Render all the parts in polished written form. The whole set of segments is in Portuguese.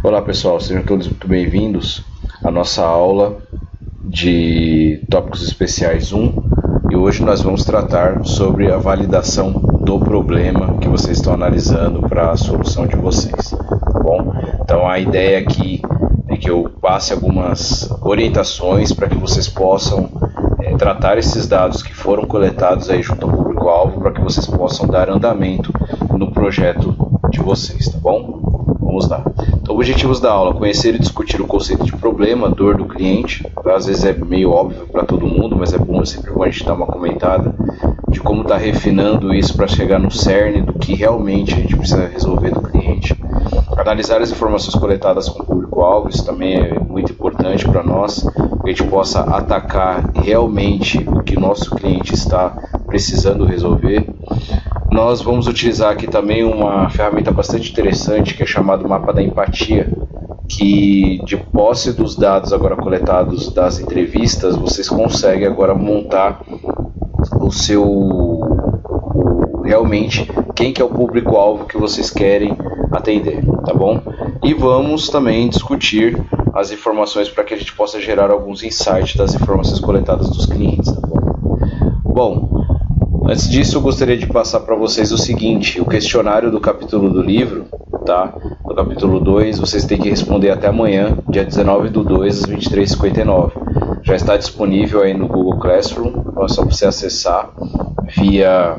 Olá pessoal, sejam todos muito bem-vindos à nossa aula de Tópicos Especiais 1 e hoje nós vamos tratar sobre a validação do problema que vocês estão analisando para a solução de vocês, tá bom? Então a ideia aqui é que eu passe algumas orientações para que vocês possam tratar esses dados que foram coletados aí junto ao público-alvo para que vocês possam dar andamento no projeto de vocês, tá bom? Vamos lá. Então, objetivos da aula: conhecer e discutir o conceito de problema, dor do cliente. Às vezes é meio óbvio para todo mundo, mas é sempre bom a gente dar uma comentada de como está refinando isso para chegar no cerne do que realmente a gente precisa resolver do cliente. Analisar as informações coletadas com o público-alvo, isso também é muito importante para nós, que a gente possa atacar realmente o que nosso cliente está precisando resolver. Nós vamos utilizar aqui também uma ferramenta bastante interessante que é chamada Mapa da Empatia, que de posse dos dados agora coletados das entrevistas, vocês conseguem agora montar realmente quem que é o público-alvo que vocês querem atender, tá bom? E vamos também discutir as informações para que a gente possa gerar alguns insights das informações coletadas dos clientes, tá bom? Bom, antes disso, eu gostaria de passar para vocês o seguinte: o questionário do capítulo do livro, tá? No capítulo 2, vocês têm que responder até amanhã, dia 19/2, às 23h59. Já está disponível aí no Google Classroom, é só você acessar via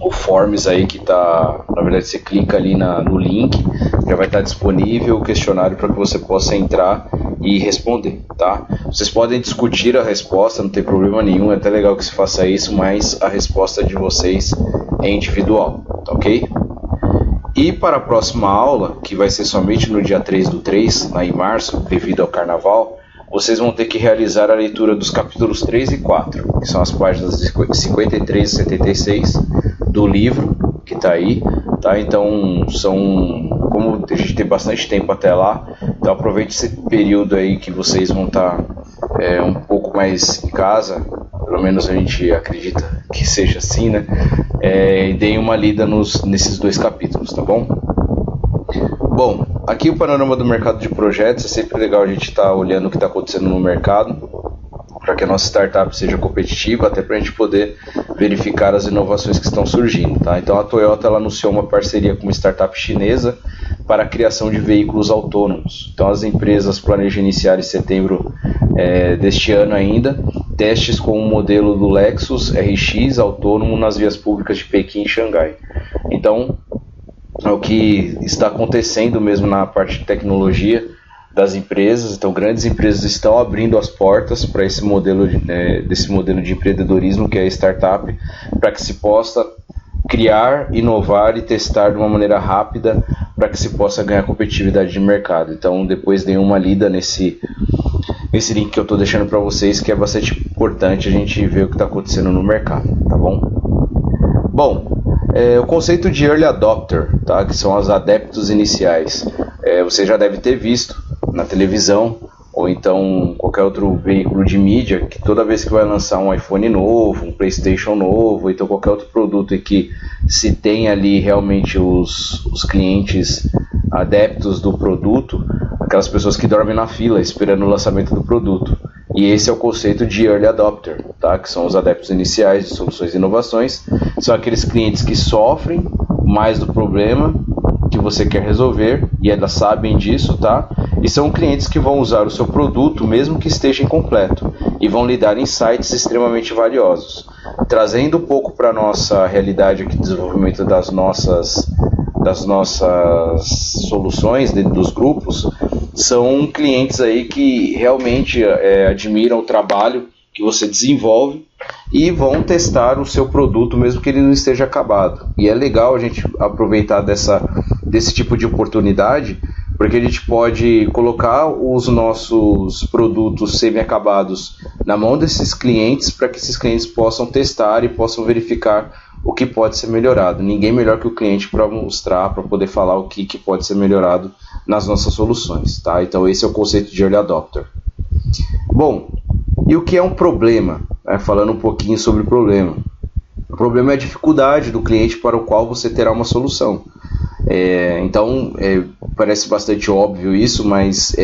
o Forms aí que está, na verdade você clica ali no link, já vai estar disponível o questionário para que você possa entrar e responder, tá? Vocês podem discutir a resposta, não tem problema nenhum, é até legal que se faça isso, mas a resposta de vocês é individual, tá ok? E para a próxima aula, que vai ser somente no dia 3/3, lá em março, devido ao carnaval, vocês vão ter que realizar a leitura dos capítulos 3 e 4, que são as páginas 53 e 76 do livro que está aí, tá? Então, como a gente tem bastante tempo até lá, então aproveite esse período aí que vocês vão estar um pouco mais em casa, pelo menos a gente acredita que seja assim, né? E deem uma lida nesses dois capítulos, tá bom? Bom, aqui o panorama do mercado de projetos. É sempre legal a gente estar olhando o que está acontecendo no mercado, para que a nossa startup seja competitiva, até para a gente poder verificar as inovações que estão surgindo, tá? Então a Toyota ela anunciou uma parceria com uma startup chinesa para a criação de veículos autônomos. Então as empresas planejam iniciar em setembro deste ano ainda testes com o modelo do Lexus RX autônomo nas vias públicas de Pequim e Xangai. Então é o que está acontecendo mesmo na parte de tecnologia das empresas. Então grandes empresas estão abrindo as portas para esse modelo desse modelo de empreendedorismo que é a startup, para que se possa criar, inovar e testar de uma maneira rápida para que se possa ganhar competitividade de mercado. Então depois dê uma lida nesse link que eu estou deixando para vocês, que é bastante importante a gente ver o que está acontecendo no mercado, tá bom? Bom, o conceito de Early Adopter, tá? Que são os adeptos iniciais, você já deve ter visto na televisão ou então qualquer outro veículo de mídia, que toda vez que vai lançar um iPhone novo, um PlayStation novo, ou então qualquer outro produto em que se tem ali realmente os clientes adeptos do produto, aquelas pessoas que dormem na fila esperando o lançamento do produto. E esse é o conceito de Early Adopter, tá? Que são os adeptos iniciais de soluções e inovações. São aqueles clientes que sofrem mais do problema que você quer resolver, e elas sabem disso, tá? E são clientes que vão usar o seu produto mesmo que esteja incompleto e vão lhe dar insights extremamente valiosos. Trazendo um pouco para a nossa realidade aqui de desenvolvimento das nossas soluções dentro dos grupos, são clientes aí que realmente admiram o trabalho que você desenvolve e vão testar o seu produto mesmo que ele não esteja acabado. E é legal a gente aproveitar desse tipo de oportunidade, porque a gente pode colocar os nossos produtos semi-acabados na mão desses clientes para que esses clientes possam testar e possam verificar o que pode ser melhorado. Ninguém melhor que o cliente para mostrar, para poder falar o que pode ser melhorado nas nossas soluções, tá? Então esse é o conceito de Early Adopter. Bom, e o que é um problema? Falando um pouquinho sobre o problema. O problema é a dificuldade do cliente para o qual você terá uma solução. Então, parece bastante óbvio isso, mas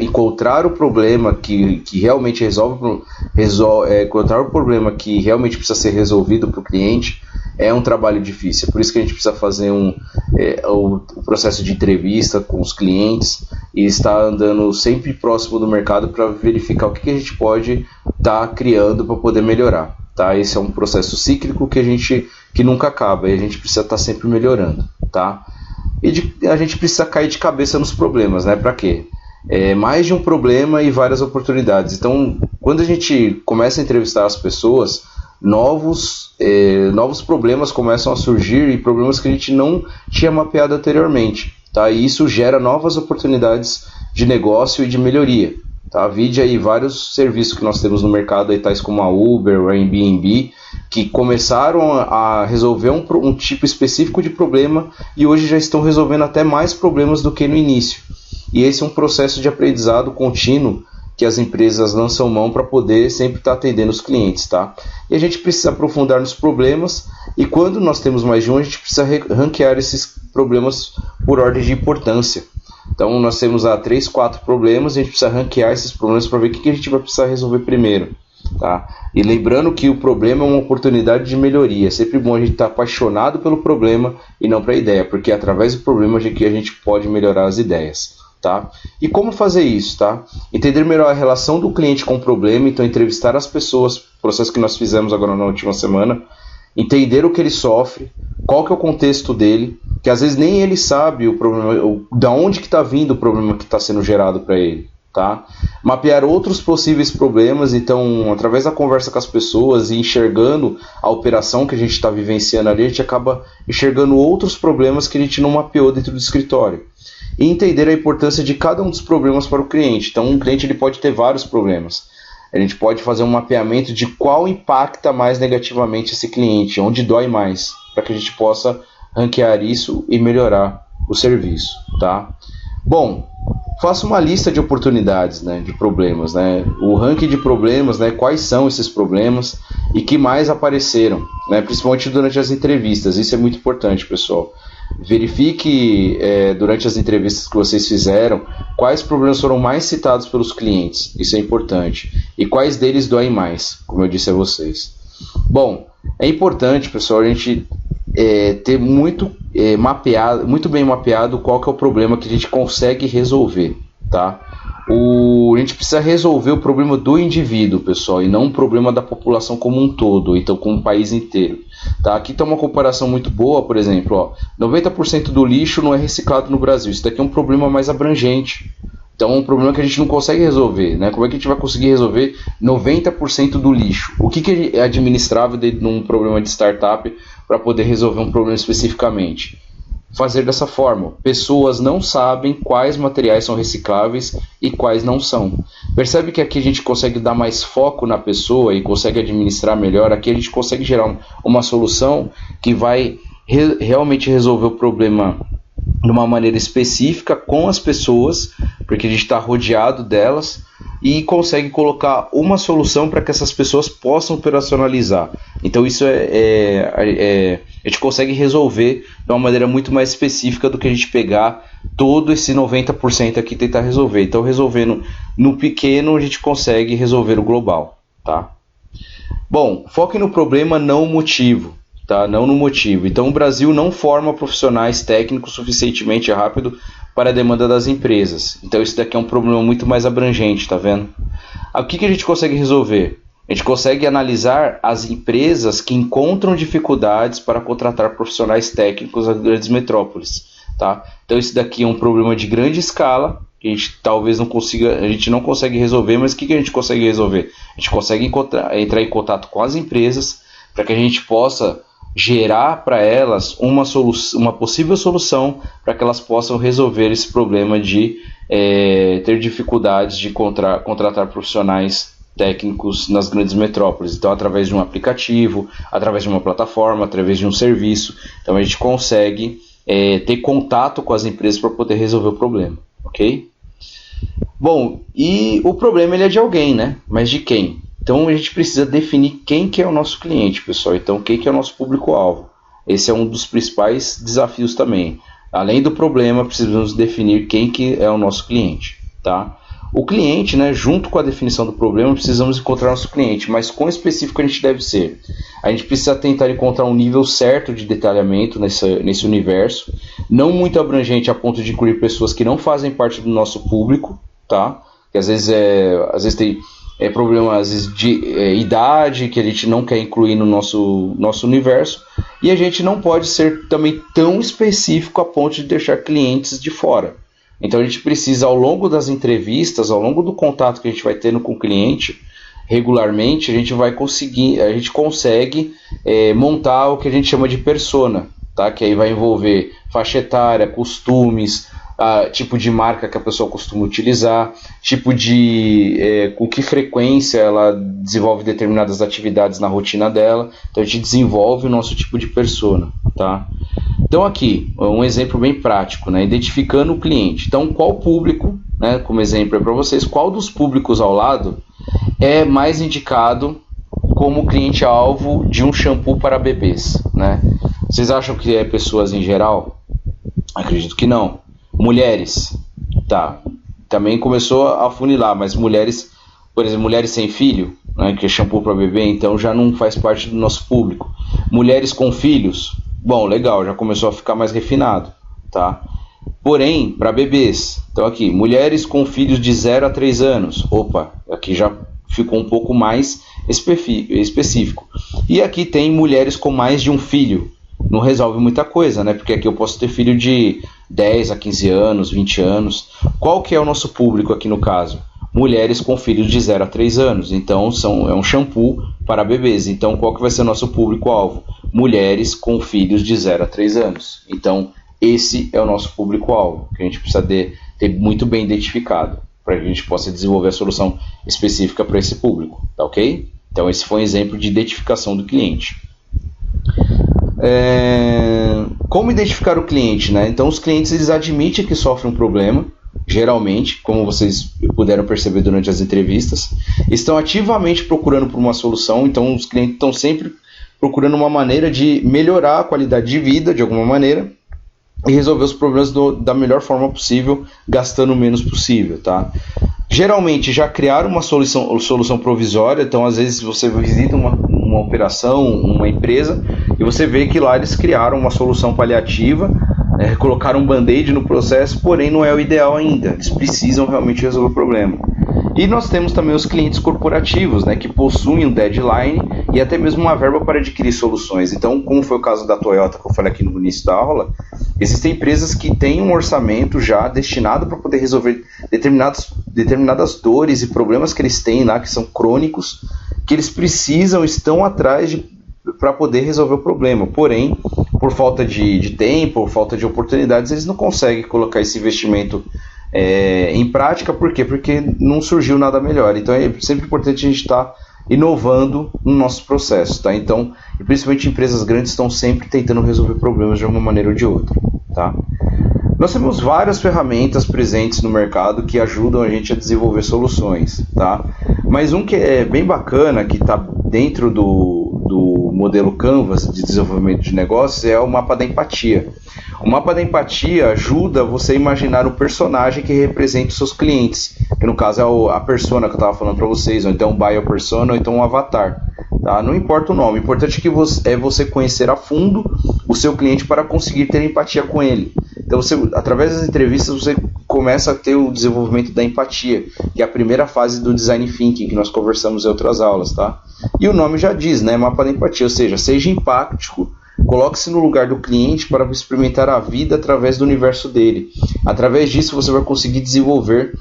encontrar o problema que realmente encontrar o problema que realmente precisa ser resolvido para o cliente é um trabalho difícil. É por isso que a gente precisa fazer o processo de entrevista com os clientes e estar andando sempre próximo do mercado para verificar o que a gente pode estar criando para poder melhorar. Tá? Esse é um processo cíclico que nunca acaba e a gente precisa estar sempre melhorando. Tá? A gente precisa cair de cabeça nos problemas, né? Para quê? Mais de um problema e várias oportunidades. Então, quando a gente começa a entrevistar as pessoas, novos problemas começam a surgir e problemas que a gente não tinha mapeado anteriormente. Tá? E isso gera novas oportunidades de negócio e de melhoria. Tá? Vide aí vários serviços que nós temos no mercado, aí, tais como a Uber, o Airbnb, que começaram a resolver um tipo específico de problema e hoje já estão resolvendo até mais problemas do que no início. E esse é um processo de aprendizado contínuo que as empresas lançam mão para poder sempre estar atendendo os clientes. Tá? E a gente precisa aprofundar nos problemas e quando nós temos mais de um, a gente precisa ranquear esses problemas por ordem de importância. Então nós temos 3, 4 problemas e a gente precisa ranquear esses problemas para ver o que a gente vai precisar resolver primeiro. Tá? E lembrando que o problema é uma oportunidade de melhoria. É sempre bom a gente estar apaixonado pelo problema e não pela ideia, porque é através do problema que a gente pode melhorar as ideias. Tá? E como fazer isso? Tá? Entender melhor a relação do cliente com o problema, então entrevistar as pessoas, processo que nós fizemos agora na última semana, entender o que ele sofre, qual que é o contexto dele, que às vezes nem ele sabe o problema, da onde que está vindo o problema que está sendo gerado para ele. Tá? Mapear outros possíveis problemas, então através da conversa com as pessoas e enxergando a operação que a gente está vivenciando ali, a gente acaba enxergando outros problemas que a gente não mapeou dentro do escritório. E entender a importância de cada um dos problemas para o cliente. Então um cliente ele pode ter vários problemas. A gente pode fazer um mapeamento de qual impacta mais negativamente esse cliente, onde dói mais, para que a gente possa ranquear isso e melhorar o serviço. Tá? Bom, faça uma lista de oportunidades, né, de problemas, né, o ranking de problemas, né, quais são esses problemas e que mais apareceram, né, principalmente durante as entrevistas. Isso é muito importante, pessoal. Verifique durante as entrevistas que vocês fizeram quais problemas foram mais citados pelos clientes. Isso é importante. E quais deles doem mais, como eu disse a vocês. Bom, é importante, pessoal, a gente ter muito bem mapeado qual que é o problema que a gente consegue resolver. Tá? A gente precisa resolver o problema do indivíduo, pessoal, e não o problema da população como um todo, então como o país inteiro. Tá? Aqui está uma comparação muito boa, por exemplo, ó, 90% do lixo não é reciclado no Brasil. Isso daqui é um problema mais abrangente. Então é um problema que a gente não consegue resolver. Né? Como é que a gente vai conseguir resolver 90% do lixo? O que é administrável dentro de um problema de startup para poder resolver um problema especificamente? Fazer dessa forma. Pessoas não sabem quais materiais são recicláveis e quais não são. Percebe que aqui a gente consegue dar mais foco na pessoa e consegue administrar melhor. Aqui a gente consegue gerar uma solução que vai realmente resolver o problema de uma maneira específica com as pessoas, porque a gente está rodeado delas e consegue colocar uma solução para que essas pessoas possam operacionalizar. Então isso a gente consegue resolver de uma maneira muito mais específica do que a gente pegar todo esse 90% aqui e tentar resolver. Então resolvendo no pequeno a gente consegue resolver o global. Tá? Bom, foque no problema, não no motivo. Tá? Não no motivo. Então o Brasil não forma profissionais técnicos suficientemente rápido para a demanda das empresas. Então isso daqui é um problema muito mais abrangente, tá vendo? O que a gente consegue resolver? A gente consegue analisar as empresas que encontram dificuldades para contratar profissionais técnicos nas grandes metrópoles. Tá? Então isso daqui é um problema de grande escala, que a gente talvez não consiga, a gente não consegue resolver, mas o que a gente consegue resolver? A gente consegue entrar em contato com as empresas para que a gente possa gerar para elas uma possível solução para que elas possam resolver esse problema de ter dificuldades de contratar profissionais técnicos nas grandes metrópoles. Então, através de um aplicativo, através de uma plataforma, através de um serviço, então a gente consegue ter contato com as empresas para poder resolver o problema, ok? Bom, e o problema ele é de alguém, né? Mas de quem? Então a gente precisa definir quem que é o nosso cliente, pessoal. Então quem que é o nosso público-alvo? Esse é um dos principais desafios também. Além do problema, precisamos definir quem que é o nosso cliente, tá? O cliente, né, junto com a definição do problema, precisamos encontrar nosso cliente, mas quão específico a gente deve ser? A gente precisa tentar encontrar um nível certo de detalhamento nesse universo, não muito abrangente a ponto de incluir pessoas que não fazem parte do nosso público, tá? Que às vezes tem problemas de idade que a gente não quer incluir no nosso universo, e a gente não pode ser também tão específico a ponto de deixar clientes de fora. Então a gente precisa, ao longo das entrevistas, ao longo do contato que a gente vai tendo com o cliente, regularmente, a gente consegue montar o que a gente chama de persona, tá? Que aí vai envolver faixa etária, costumes, tipo de marca que a pessoa costuma utilizar, tipo de com que frequência ela desenvolve determinadas atividades na rotina dela. Então a gente desenvolve o nosso tipo de persona, tá? Então aqui, um exemplo bem prático, né? Identificando o cliente. Então qual público, né, como exemplo para vocês, qual dos públicos ao lado é mais indicado como cliente-alvo de um shampoo para bebês, né? Vocês acham que é pessoas em geral? Acredito que não. Mulheres, tá? Também começou a funilar, mas mulheres, por exemplo, mulheres sem filho, né, que é shampoo para bebê, então já não faz parte do nosso público. Mulheres com filhos, bom, legal, já começou a ficar mais refinado, tá? Porém, para bebês, então aqui, mulheres com filhos de 0 a 3 anos, opa, aqui já ficou um pouco mais específico. E aqui tem mulheres com mais de um filho, não resolve muita coisa, né? Porque aqui eu posso ter filho de 10 a 15 anos, 20 anos. Qual que é o nosso público aqui no caso? Mulheres com filhos de 0 a 3 anos. Então é um shampoo para bebês. Então qual que vai ser o nosso público-alvo? Mulheres com filhos de 0 a 3 anos. Então esse é o nosso público-alvo, que a gente precisa ter muito bem identificado, para que a gente possa desenvolver a solução específica para esse público, tá ok? Então esse foi um exemplo de identificação do cliente. Como identificar o cliente, né? Então os clientes eles admitem que sofrem um problema, geralmente, como vocês puderam perceber durante as entrevistas, estão ativamente procurando por uma solução. Então os clientes estão sempre procurando uma maneira de melhorar a qualidade de vida de alguma maneira e resolver os problemas da melhor forma possível, gastando o menos possível, tá? Geralmente já criaram uma solução provisória. Então às vezes você visita uma operação, uma empresa, e você vê que lá eles criaram uma solução paliativa, colocaram um band-aid no processo, porém não é o ideal ainda, eles precisam realmente resolver o problema. E nós temos também os clientes corporativos, né, que possuem um deadline e até mesmo uma verba para adquirir soluções. Então, como foi o caso da Toyota, que eu falei aqui no início da aula, existem empresas que têm um orçamento já destinado para poder resolver determinadas dores e problemas que eles têm lá, que são crônicos, que eles estão atrás para poder resolver o problema. Porém, por falta de tempo, por falta de oportunidades, eles não conseguem colocar esse investimento em prática. Por quê? Porque não surgiu nada melhor. Então é sempre importante a gente estar inovando no nosso processo, tá? Então, e principalmente empresas grandes estão sempre tentando resolver problemas de uma maneira ou de outra, tá? Nós temos várias ferramentas presentes no mercado que ajudam a gente a desenvolver soluções, tá? Mas um que é bem bacana, que está dentro do modelo Canvas de desenvolvimento de negócios, é o mapa da empatia. O mapa da empatia ajuda você a imaginar o personagem que representa os seus clientes, que no caso é a persona que eu estava falando para vocês, ou então um bio persona, ou então um avatar. Tá? Não importa o nome, o importante é você conhecer a fundo o seu cliente para conseguir ter empatia com ele. Então, através das entrevistas, você começa a ter o desenvolvimento da empatia, que é a primeira fase do Design Thinking, que nós conversamos em outras aulas. Tá? E o nome já diz, né? Mapa da empatia, ou seja, seja empático, coloque-se no lugar do cliente para experimentar a vida através do universo dele. Através disso, você vai conseguir desenvolver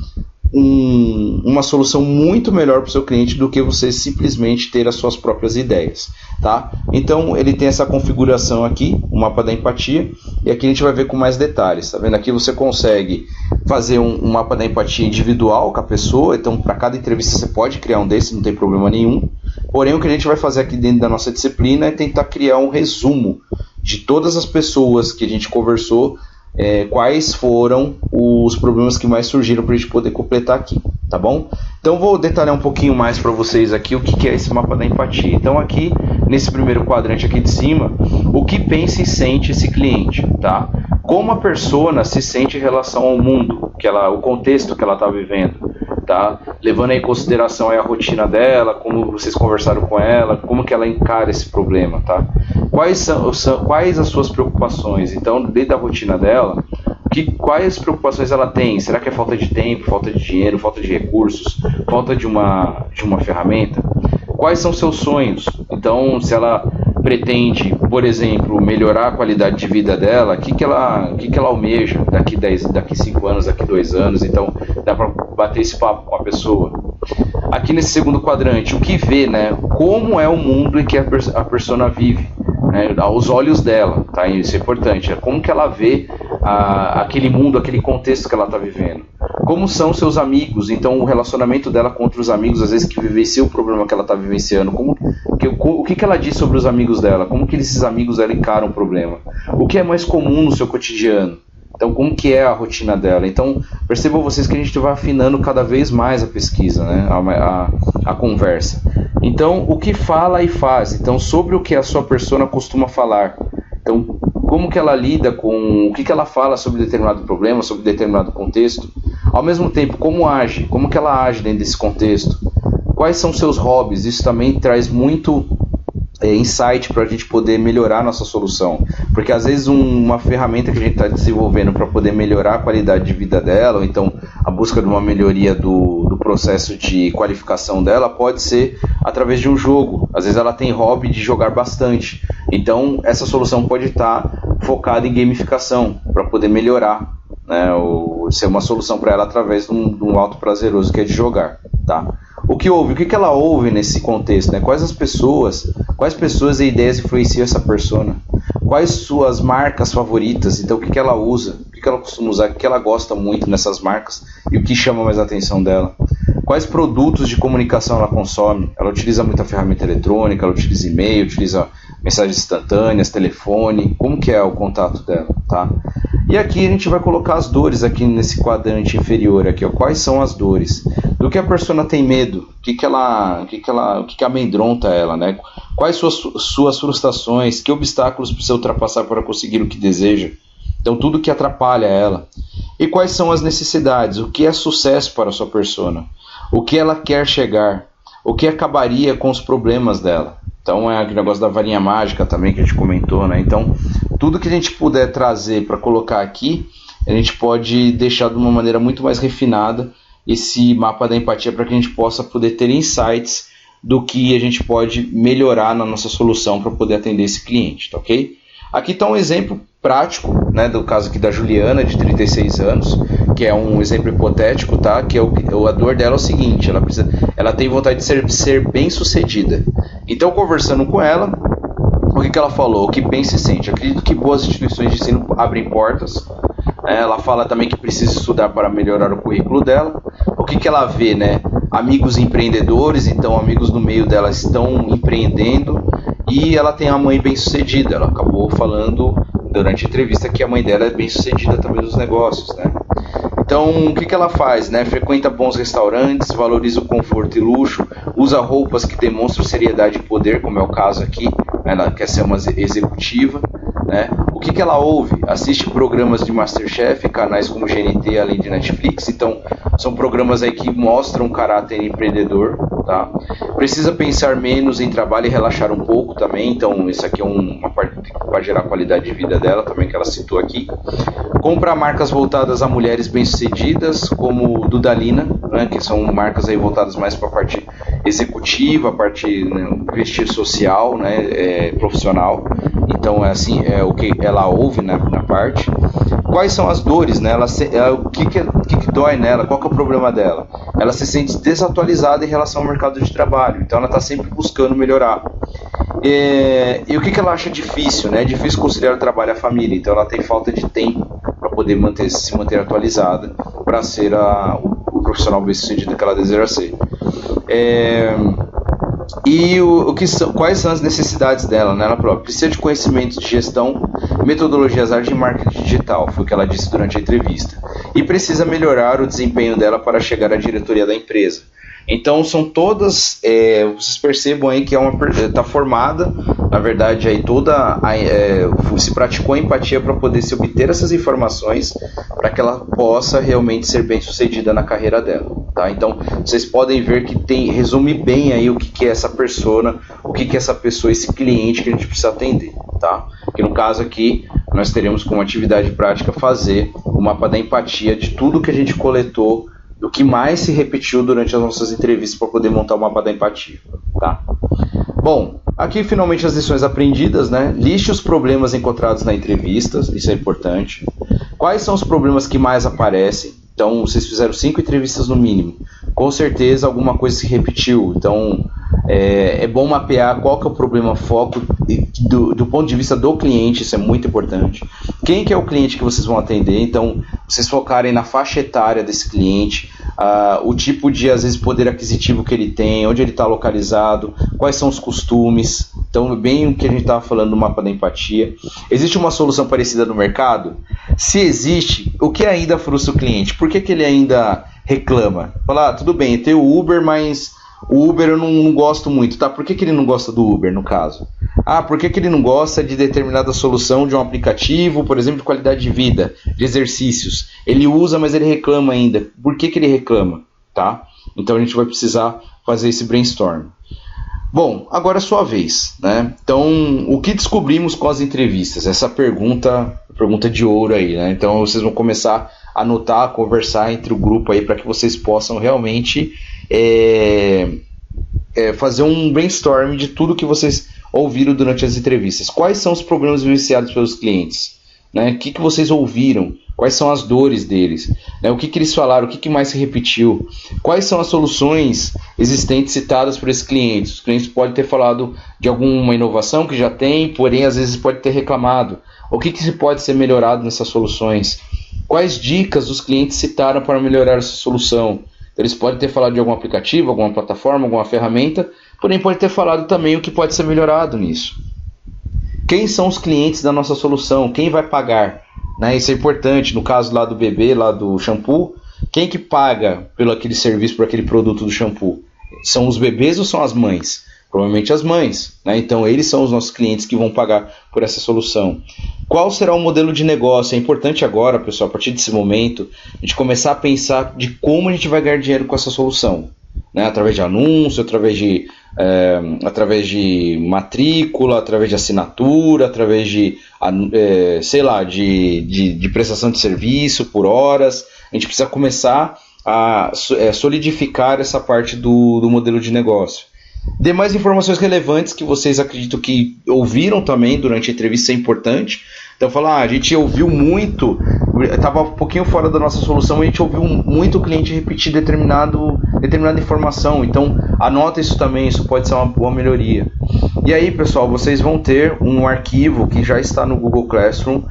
uma solução muito melhor para o seu cliente do que você simplesmente ter as suas próprias ideias, tá? Então ele tem essa configuração aqui, o mapa da empatia, e aqui a gente vai ver com mais detalhes, tá vendo? Aqui você consegue fazer um mapa da empatia individual com a pessoa. Então para cada entrevista você pode criar um desses, não tem problema nenhum. Porém o que a gente vai fazer aqui dentro da nossa disciplina é tentar criar um resumo de todas as pessoas que a gente conversou, quais foram os problemas que mais surgiram para a gente poder completar aqui, tá bom? Então vou detalhar um pouquinho mais para vocês aqui o que é esse mapa da empatia. Então aqui, nesse primeiro quadrante aqui de cima, o que pensa e sente esse cliente, tá? como a persona se sente em relação ao mundo, o contexto que ela está vivendo, tá? Levando em consideração aí a rotina dela, como vocês conversaram com ela, como que ela encara esse problema, tá? Quais as suas preocupações? Então, dentro da rotina dela, quais preocupações ela tem? Será que é falta de tempo, falta de dinheiro, falta de recursos, falta de uma ferramenta? Quais são seus sonhos? Então, se ela pretende, por exemplo, melhorar a qualidade de vida dela, o que ela almeja daqui 5 anos, daqui 2 anos? Então, dá para bater esse papo com a pessoa. Aqui nesse segundo quadrante, o que vê, né? Como é o mundo em que a persona vive, né? Aos olhos dela, tá? Isso é importante. Como que ela vê aquele mundo, aquele contexto que ela está vivendo. Como são seus amigos? Então, o relacionamento dela com outros amigos, às vezes que vivenciam o problema que ela está vivenciando. O que ela diz sobre os amigos dela? Como que esses amigos dela encaram o problema? O que é mais comum no seu cotidiano? Então, como que é a rotina dela? Então, percebam vocês que a gente vai afinando cada vez mais a pesquisa, né? a conversa. Então, o que fala e faz? Então, sobre o que a sua persona costuma falar. Então, como que ela lida com... O que ela fala sobre determinado problema, sobre determinado contexto. Ao mesmo tempo, como age? Como que ela age dentro desse contexto? Quais são seus hobbies? Isso também traz muito insight para a gente poder melhorar a nossa solução. Porque às vezes uma ferramenta que a gente está desenvolvendo para poder melhorar a qualidade de vida dela, ou então a busca de uma melhoria do processo de qualificação dela, pode ser através de um jogo. Às vezes ela tem hobby de jogar bastante. Então essa solução pode estar focada em gamificação para poder melhorar, né, ou ser uma solução para ela através de um ato prazeroso que é de jogar, tá? O que ela ouve nesse contexto, né? Quais pessoas e ideias influenciam essa persona? Quais suas marcas favoritas? Então, o que ela usa? O que ela costuma usar? O que ela gosta muito nessas marcas? E o que chama mais a atenção dela? Quais produtos de comunicação ela consome? Ela utiliza muita ferramenta eletrônica, ela utiliza e-mail, utiliza mensagens instantâneas, telefone? Como que é o contato dela, tá? E aqui a gente vai colocar as dores aqui nesse quadrante inferior aqui, ó. Quais são as dores? Do que a persona tem medo? O que amedronta ela, né? Quais suas frustrações? Que obstáculos precisa ultrapassar para conseguir o que deseja? Então, tudo que atrapalha ela. E quais são as necessidades? O que é sucesso para a sua persona? O que ela quer chegar? O que acabaria com os problemas dela? Então, é aquele negócio da varinha mágica também que a gente comentou, né? Então, tudo que a gente puder trazer para colocar aqui, a gente pode deixar de uma maneira muito mais refinada esse mapa da empatia para que a gente possa poder ter insights do que a gente pode melhorar na nossa solução para poder atender esse cliente, tá ok? Aqui está um exemplo prático, né, do caso aqui da Juliana, de 36 anos, que é um exemplo hipotético, tá? Que a dor dela é o seguinte, ela tem vontade de ser bem sucedida. Então, conversando com ela, o que ela falou? O que pensa e sente? Acredito que boas instituições de ensino abrem portas. Ela fala também que precisa estudar para melhorar o currículo dela. O que ela vê, né? Amigos empreendedores, então amigos no meio dela estão empreendendo. E ela tem uma mãe bem sucedida. Ela acabou falando durante a entrevista que a mãe dela é bem sucedida também nos negócios, né? Então, o que ela faz, né? Frequenta bons restaurantes, valoriza o conforto e luxo, usa roupas que demonstram seriedade e poder, como é o caso aqui. Ela quer ser uma executiva, né? O que ela ouve? Assiste programas de Masterchef, canais como GNT, além de Netflix. Então, são programas aí que mostram um caráter empreendedor, tá? Precisa pensar menos em trabalho e relaxar um pouco também. Então, isso aqui é uma parte para gerar a qualidade de vida dela também, que ela citou aqui. Compra marcas voltadas a mulheres bem-sucedidas, como Dudalina, né, que são marcas aí voltadas mais para a parte executiva, a parte, né, vestir social, né, profissional. Então, é assim, é o que ela ouve, né, na parte. Quais são as dores, né? O que dói nela? Qual que é o problema dela? Ela se sente desatualizada em relação ao mercado de trabalho. Então, ela está sempre buscando melhorar. E o que ela acha difícil, né? É difícil conciliar o trabalho e a família. Então, ela tem falta de tempo para poder se manter atualizada, para ser o profissional bem-sucedido que ela deseja ser. Quais são as necessidades dela, né? Ela própria precisa de conhecimentos de gestão, metodologias ágeis de marketing digital, foi o que ela disse durante a entrevista, e precisa melhorar o desempenho dela para chegar à diretoria da empresa. Então são todas, vocês percebam aí que está formada, na verdade, aí se praticou a empatia para poder se obter essas informações para que ela possa realmente ser bem sucedida na carreira dela, tá? Então vocês podem ver que resume bem aí o que é essa persona, o que é essa pessoa, esse cliente que a gente precisa atender, tá? Que no caso aqui nós teremos como atividade prática fazer o mapa da empatia de tudo que a gente coletou, do que mais se repetiu durante as nossas entrevistas para poder montar o mapa da empatia, tá? Bom, aqui finalmente as lições aprendidas, né? Liste os problemas encontrados na entrevista, isso é importante. Quais são os problemas que mais aparecem? Então, vocês fizeram 5 entrevistas no mínimo. Com certeza alguma coisa se repetiu. Então, é bom mapear qual que é o problema foco do ponto de vista do cliente, isso é muito importante. Quem que é o cliente que vocês vão atender? Então, vocês focarem na faixa etária desse cliente, o tipo de, às vezes, poder aquisitivo que ele tem, onde ele está localizado, quais são os costumes. Então, bem o que a gente estava falando no mapa da empatia. Existe uma solução parecida no mercado? Se existe, o que ainda frustra o cliente? Por que ele ainda reclama? Fala, tudo bem, tem o Uber, mas o Uber eu não gosto muito, tá? Por que ele não gosta do Uber, no caso? Por que ele não gosta de determinada solução de um aplicativo, por exemplo, de qualidade de vida, de exercícios? Ele usa, mas ele reclama ainda. Por que ele reclama, tá? Então a gente vai precisar fazer esse brainstorm. Bom, agora é a sua vez, né? Então, o que descobrimos com as entrevistas? Essa pergunta de ouro aí, né? Então, vocês vão começar a anotar, a conversar entre o grupo aí para que vocês possam realmente fazer um brainstorm de tudo que vocês ouviram durante as entrevistas. Quais são os problemas vivenciados pelos clientes? Né? O que vocês ouviram? Quais são as dores deles? Né? O que eles falaram? O que mais se repetiu? Quais são as soluções existentes citadas por esses clientes? Os clientes podem ter falado de alguma inovação que já tem, porém às vezes pode ter reclamado. O que se pode ser melhorado nessas soluções? Quais dicas os clientes citaram para melhorar essa solução? Eles podem ter falado de algum aplicativo, alguma plataforma, alguma ferramenta, porém pode ter falado também o que pode ser melhorado nisso. Quem são os clientes da nossa solução? Quem vai pagar? Né? Isso é importante. No caso lá do bebê, lá do shampoo, quem que paga pelo aquele serviço, por aquele produto do shampoo? São os bebês ou são as mães? Provavelmente as mães, né? Então eles são os nossos clientes que vão pagar por essa solução. Qual será o modelo de negócio? É importante agora, pessoal, a partir desse momento, a gente começar a pensar de como a gente vai ganhar dinheiro com essa solução, né? Através de anúncio, através de matrícula, através de assinatura, através de prestação de serviço por horas. A gente precisa começar a solidificar essa parte do modelo de negócio. Demais informações relevantes que vocês acreditam que ouviram também durante a entrevista é importante. Então, falar, a gente ouviu muito, estava um pouquinho fora da nossa solução, a gente ouviu muito o cliente repetir determinada informação. Então, anota isso também, isso pode ser uma boa melhoria. E aí, pessoal, vocês vão ter um arquivo que já está no Google Classroom,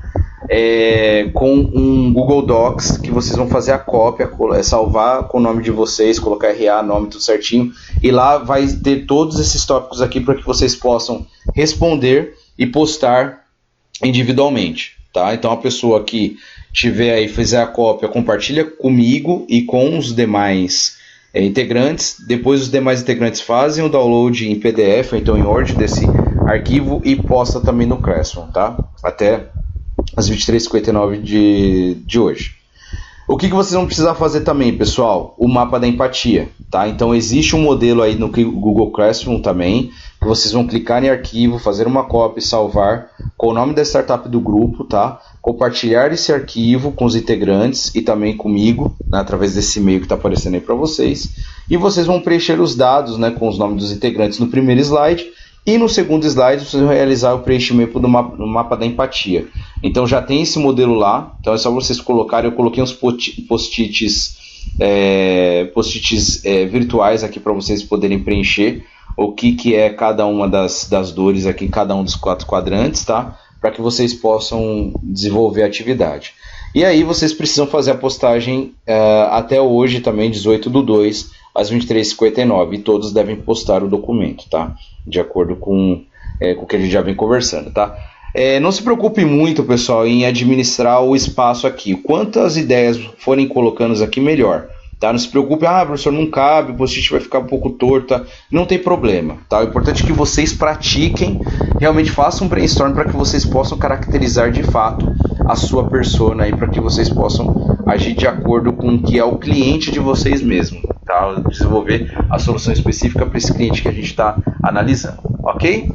com um Google Docs, que vocês vão fazer a cópia, salvar com o nome de vocês, colocar RA, nome, tudo certinho, e lá vai ter todos esses tópicos aqui para que vocês possam responder e postar individualmente, tá? Então a pessoa que tiver aí, fizer a cópia, compartilha comigo e com os demais integrantes. Depois os demais integrantes fazem o download em PDF, ou então em Word desse arquivo, e posta também no Classroom, tá? Até às 23h59 de hoje. O que vocês vão precisar fazer também, pessoal? O mapa da empatia, tá? Então existe um modelo aí no Google Classroom também, que vocês vão clicar em arquivo, fazer uma cópia e salvar com o nome da startup do grupo, tá? Compartilhar esse arquivo com os integrantes e também comigo, né, através desse e-mail que está aparecendo aí para vocês. E vocês vão preencher os dados, né, com os nomes dos integrantes no primeiro slide. E no segundo slide vocês vão realizar o preenchimento do mapa da empatia. Então já tem esse modelo lá, então é só vocês colocarem. Eu coloquei uns post-its virtuais aqui para vocês poderem preencher o que é cada uma das dores aqui, cada um dos 4 quadrantes, tá? Para que vocês possam desenvolver a atividade. E aí vocês precisam fazer a postagem até hoje também, 18/2, às 23h59, e todos devem postar o documento, tá? De acordo com o que a gente já vem conversando, tá? Não se preocupe muito, pessoal, em administrar o espaço aqui. Quantas ideias forem colocando aqui, melhor, Tá? Não se preocupe, professor, não cabe, o post-it vai ficar um pouco torto, não tem problema. Tá? O importante é que vocês pratiquem, realmente façam um brainstorm para que vocês possam caracterizar de fato a sua persona aí, para que vocês possam agir de acordo com o que é o cliente de vocês mesmos, tá? Desenvolver a solução específica para esse cliente que a gente está analisando, ok?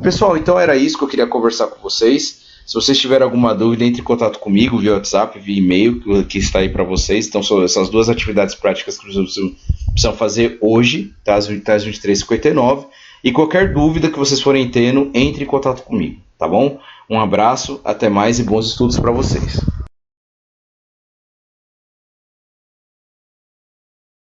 Pessoal, então era isso que eu queria conversar com vocês. Se vocês tiverem alguma dúvida, entre em contato comigo via WhatsApp, via e-mail, que está aí para vocês. Então, são essas duas atividades práticas que vocês precisam fazer hoje, tá? Às 23h59. E qualquer dúvida que vocês forem tendo, entre em contato comigo, tá bom? Um abraço, até mais e bons estudos para vocês.